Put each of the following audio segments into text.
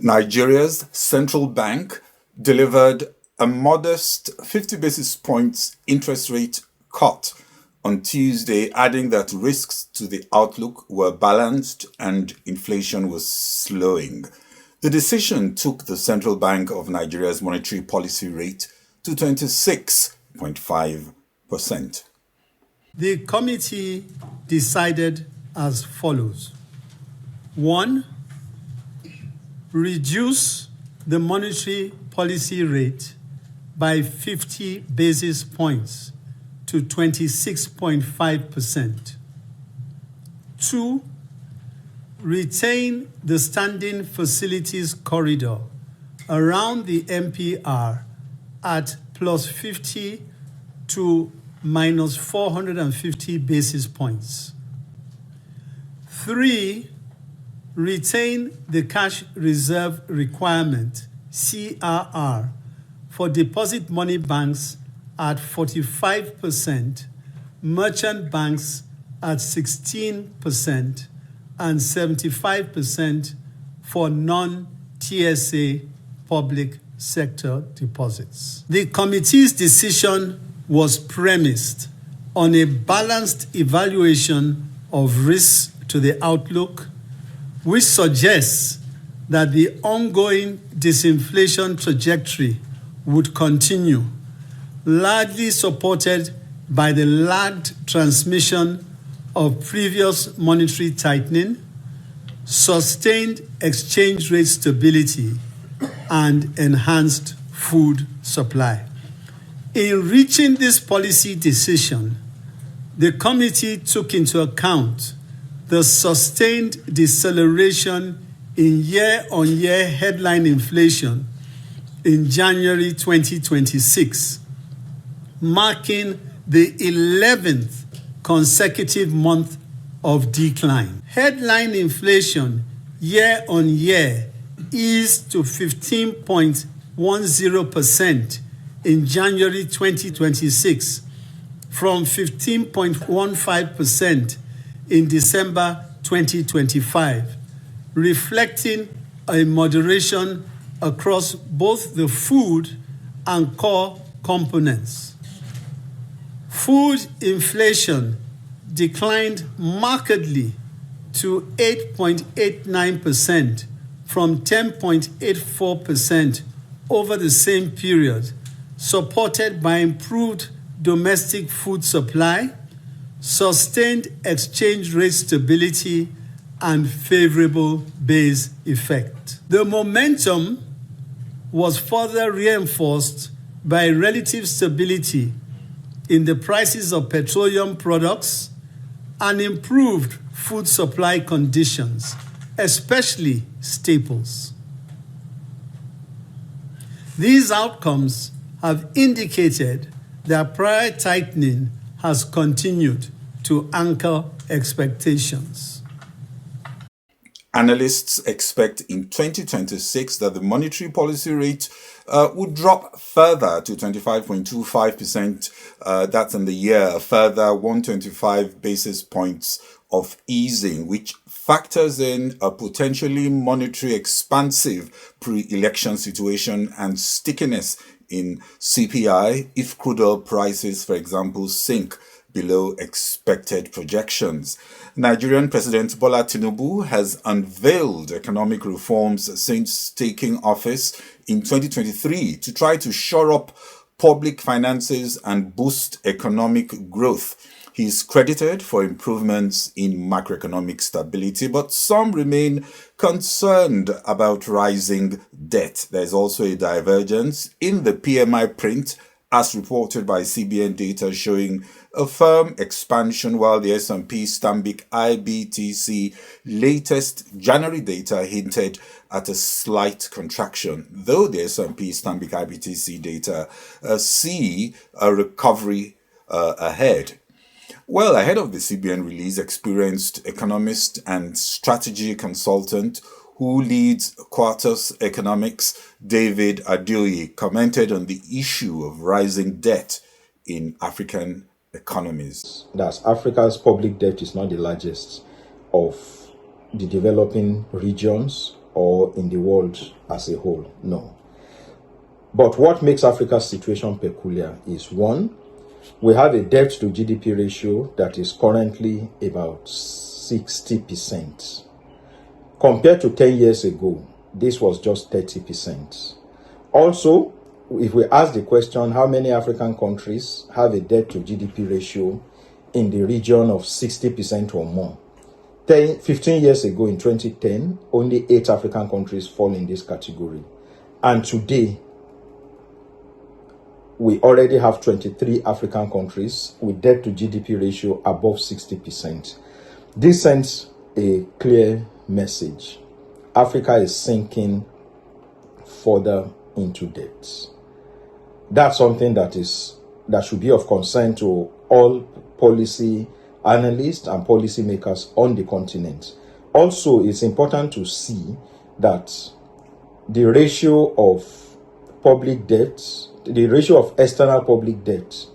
Nigeria's central bank delivered a modest 50 basis points interest rate cut on Tuesday, adding that risks to the outlook were balanced and inflation was slowing. The decision took the Central Bank of Nigeria's monetary policy rate to 26.5%. The committee decided as follows. 1. Reduce the monetary policy rate by 50 basis points to 26.5%. 2. Retain the standing facilities corridor around the MPR at plus 50 to minus 450 basis points. 3. Retain the cash reserve requirement, CRR, for deposit money banks at 45%, merchant banks at 16%, and 75% for non-TSA public sector deposits. The committee's decision was premised on a balanced evaluation of risks to the outlook, which suggests that the ongoing disinflation trajectory would continue, largely supported by the lagged transmission of previous monetary tightening, sustained exchange rate stability, and enhanced food supply. In reaching this policy decision, the committee took into account the sustained deceleration in year-on-year headline inflation in January 2026, marking the 11th consecutive month of decline. Headline inflation year-on-year eased to 15.10% in January 2026 from 15.15% in December 2025, reflecting a moderation across both the food and core components. Food inflation declined markedly to 8.89% from 10.84% over the same period, supported by improved domestic food supply, sustained exchange rate stability, and favorable base effect. The momentum was further reinforced by relative stability in the prices of petroleum products and improved food supply conditions, especially staples. These outcomes have indicated that prior tightening has continued to anchor expectations. Analysts expect in 2026 that the monetary policy rate would drop further to 25.25%. That's in the year, a further 125 basis points of easing, which factors in a potentially monetary expansive pre-election situation and stickiness in CPI if crude oil prices, for example, sink below expected projections. Nigerian President Bola Tinubu has unveiled economic reforms since taking office in 2023 to try to shore up public finances and boost economic growth. He's credited for improvements in macroeconomic stability, but some remain concerned about rising debt. There's also a divergence in the PMI print, as reported by CBN data, showing a firm expansion, while the S&P Stanbic IBTC latest January data hinted at a slight contraction, though the S&P Stanbic IBTC data see a recovery ahead. Well, ahead of the CBN release, experienced economist and strategy consultant who leads Quartus Economics, David Adeoye, commented on the issue of rising debt in African economies. That Africa's public debt is not the largest of the developing regions or in the world as a whole. No. But what makes Africa's situation peculiar is, one, we have a debt to GDP ratio that is currently about 60%. Compared to 10 years ago, this was just 30%. Also, if we ask the question, how many African countries have a debt to GDP ratio in the region of 60% or more? 15 years ago, in 2010, only 8 African countries fall in this category. And today, we already have 23 African countries with debt to GDP ratio above 60%. This sends a clear message. Africa is sinking further into debt. That's something that should be of concern to all policy analysts and policymakers on the continent. Also, it's important to see that the ratio of public debt, the ratio of external public debt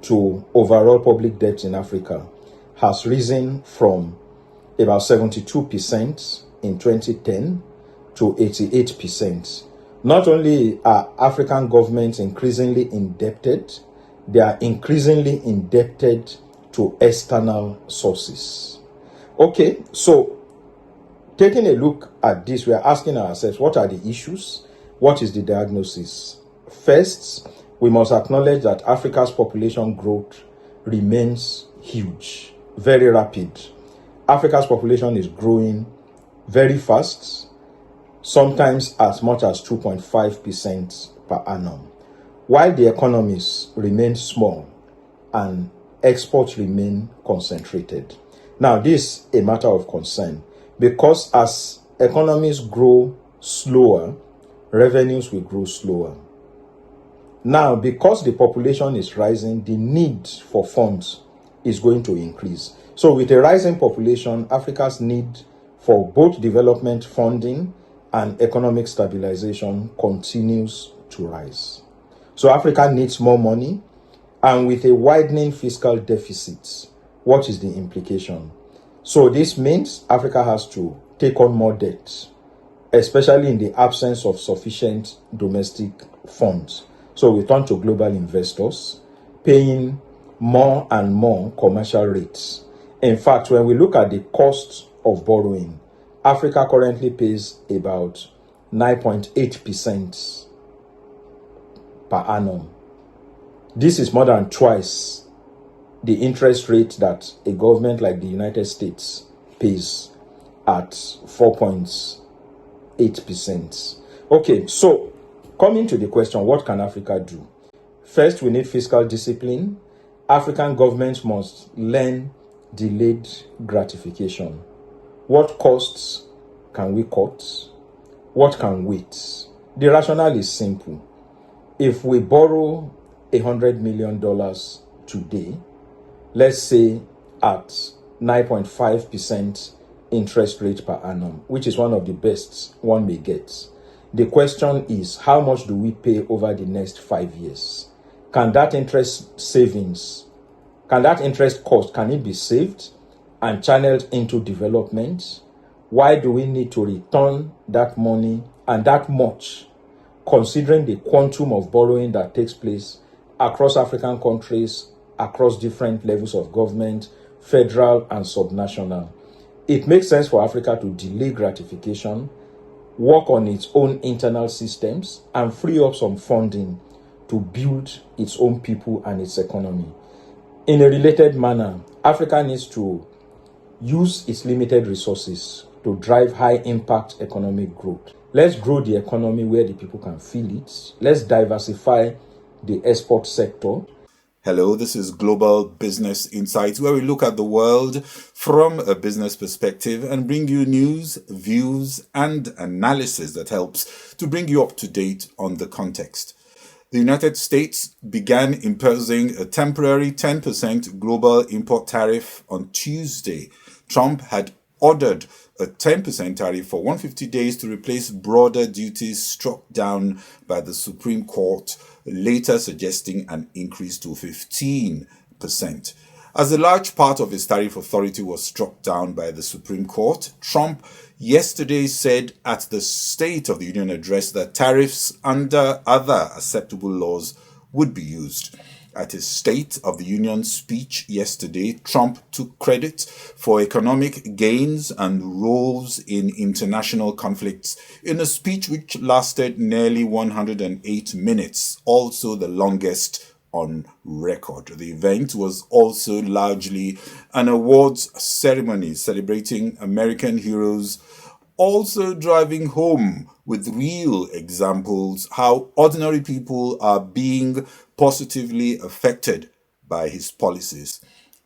to overall public debt in Africa has risen from about 72% in 2010 to 88%. Not only are African governments increasingly indebted, they are increasingly indebted to external sources. Okay, so taking a look at this, we are asking ourselves, what are the issues? What is the diagnosis? First, we must acknowledge that Africa's population growth remains huge, very rapid. Africa's population is growing very fast, sometimes as much as 2.5% per annum, while the economies remain small and exports remain concentrated. Now, this is a matter of concern because as economies grow slower, revenues will grow slower. Now, because the population is rising, the need for funds is going to increase. So with a rising population, Africa's need for both development funding and economic stabilization continues to rise. So Africa needs more money, and with a widening fiscal deficit, what is the implication? So this means Africa has to take on more debt, especially in the absence of sufficient domestic funds. So we turn to global investors, paying more and more commercial rates. In fact, when we look at the cost of borrowing, Africa currently pays about 9.8% per annum. This is more than twice the interest rate that a government like the United States pays at 4.8%. Okay, so coming to the question, what can Africa do? First, we need fiscal discipline. African governments must learn delayed gratification. What costs can we cut? What can wait? The rationale is simple. If we borrow $100 million today, let's say at 9.5% interest rate per annum, which is one of the best one may get. The question is, how much do we pay over the next 5 years? Can that interest cost, can it be saved and channeled into development? Why do we need to return that money and that much, considering the quantum of borrowing that takes place across African countries, across different levels of government, federal and subnational? It makes sense for Africa to delay gratification, work on its own internal systems, and free up some funding to build its own people and its economy. In a related manner, Africa needs to use its limited resources to drive high-impact economic growth. Let's grow the economy where the people can feel it. Let's diversify the export sector. Hello, this is Global Business Insights, where we look at the world from a business perspective and bring you news, views, and analysis that helps to bring you up to date on the context. The United States began imposing a temporary 10% global import tariff on Tuesday. Trump had ordered a 10% tariff for 150 days to replace broader duties struck down by the Supreme Court, later suggesting an increase to 15%. As a large part of his tariff authority was struck down by the Supreme Court, Trump yesterday said at the State of the Union address that tariffs under other acceptable laws would be used. At his State of the Union speech yesterday, Trump took credit for economic gains and roles in international conflicts in a speech which lasted nearly 108 minutes, also the longest on record. The event was also largely an awards ceremony celebrating American heroes, also driving home with real examples how ordinary people are being positively affected by his policies.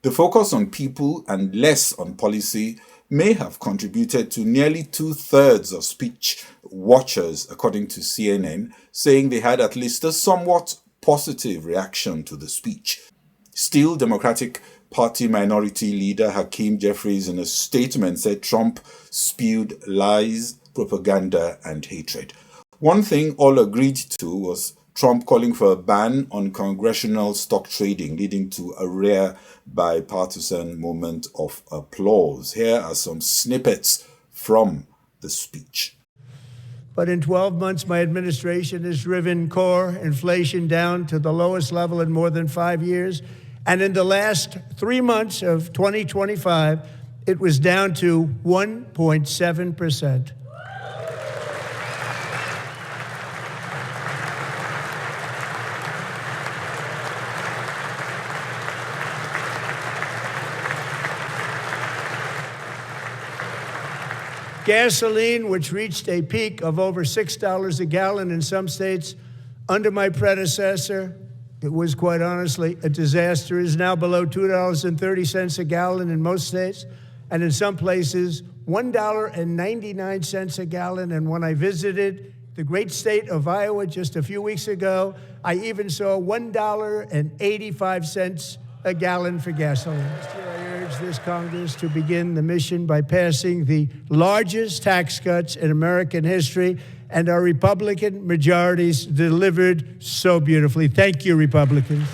The focus on people and less on policy may have contributed to nearly 2/3 of speech watchers, according to CNN, saying they had at least a somewhat positive reaction to the speech. Still, Democratic Party Minority Leader Hakeem Jeffries, in a statement, said Trump spewed lies, propaganda, and hatred. One thing all agreed to was Trump calling for a ban on congressional stock trading, leading to a rare bipartisan moment of applause. Here are some snippets from the speech. But in 12 months, my administration has driven core inflation down to the lowest level in more than 5 years. And in the last 3 months of 2025, it was down to 1.7%. Gasoline, which reached a peak of over $6 a gallon in some states under my predecessor, it was quite honestly a disaster, is now below $2.30 a gallon in most states, and in some places, $1.99 a gallon. And when I visited the great state of Iowa just a few weeks ago, I even saw $1.85 a gallon for gasoline. I urge this Congress to begin the mission by passing the largest tax cuts in American history, and our Republican majorities delivered so beautifully. Thank you, Republicans.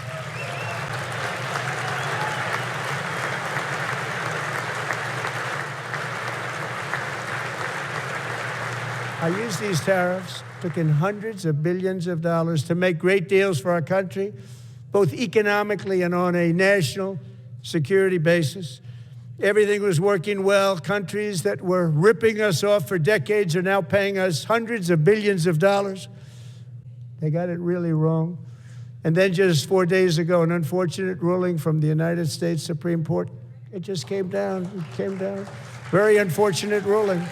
I used these tariffs, took in hundreds of billions of dollars to make great deals for our country, both economically and on a national security basis. Everything was working well. Countries that were ripping us off for decades are now paying us hundreds of billions of dollars. They got it really wrong. And then just 4 days ago, an unfortunate ruling from the United States Supreme Court. It just came down. It came down. Very unfortunate ruling.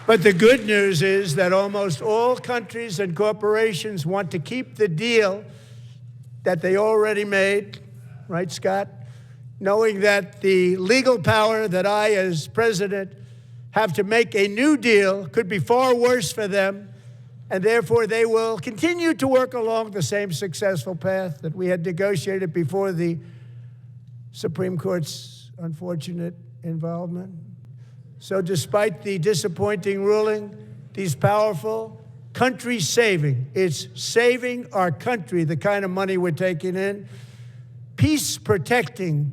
But the good news is that almost all countries and corporations want to keep the deal that they already made, right, Scott? Knowing that the legal power that I, as president, have to make a new deal could be far worse for them, and therefore they will continue to work along the same successful path that we had negotiated before the Supreme Court's unfortunate involvement. So despite the disappointing ruling, these powerful country-saving, it's saving our country, the kind of money we're taking in, peace-protecting.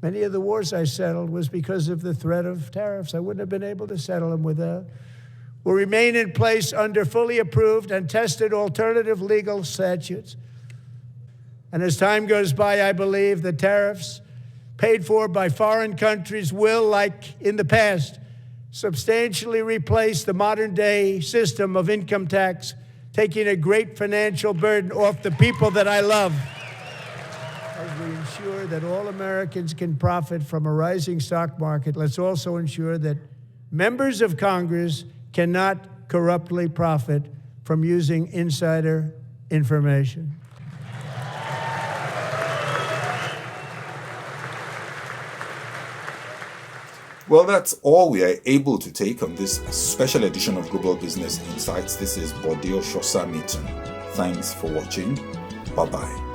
Many of the wars I settled was because of the threat of tariffs. I wouldn't have been able to settle them without. Will remain in place under fully approved and tested alternative legal statutes. And as time goes by, I believe the tariffs paid for by foreign countries will, like in the past, substantially replace the modern-day system of income tax, taking a great financial burden off the people that I love. As we ensure that all Americans can profit from a rising stock market, let's also ensure that members of Congress cannot corruptly profit from using insider information. Well, that's all we are able to take on this special edition of Global Business Insights. This is Adeoye Meeting. Thanks for watching. Bye-bye.